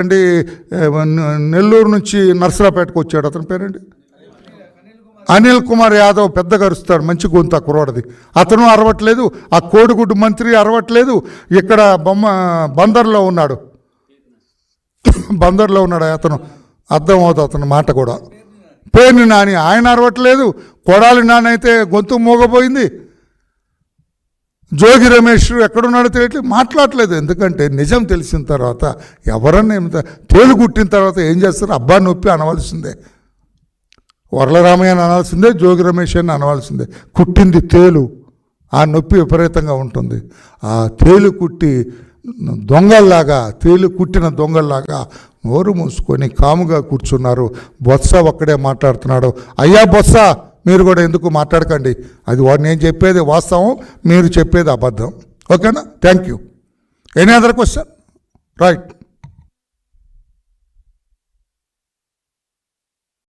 అండి నెల్లూరు నుంచి నర్సరాపేటకు వచ్చాడు. అతని పేరండి అనిల్ కుమార్ యాదవ్. పెద్దగా అరుస్తాడు, మంచి గొంతు ఆ కుర్రాడిది. అతను అరవట్లేదు, ఆ కోడిగుడ్డు మంత్రి అరవట్లేదు. ఇక్కడ బందర్లో ఉన్నాడు, బందర్లో ఉన్నాడు అతను, అర్థమవుతుంది అతని మాట కూడా. పేర్ని నాని ఆయన అరవట్లేదు. కొడాలి నాని అయితే గొంతు మోగపోయింది. జోగి రమేష్ ఎక్కడున్నాడో తెలియట్లేదు, మాట్లాడలేదు. ఎందుకంటే నిజం తెలిసిన తర్వాత ఎవరన్నా తేలు కుట్టిన తర్వాత ఏం చేస్తారు? అబ్బా నొప్పి అనవలసిందే, వరలరామయ్య అని అనాల్సిందే, జోగి రమేష్ అని అనవలసిందే. కుట్టింది తేలు, ఆ నొప్పి విపరీతంగా ఉంటుంది. ఆ తేలు కుట్టి దొంగల్లాగా, తేలు కుట్టిన దొంగల్లాగా నోరు మూసుకొని కాముగా కూర్చున్నారు. బొత్స ఒక్కడే మాట్లాడుతున్నాడు. అయ్యా బొత్స, మీరు కూడా ఎందుకు మాట్లాడకండి, అది నేను చెప్పేది వాస్తవం, మీరు చెప్పేది అబద్ధం. ఓకేనా? Thank you. Any other question? Right.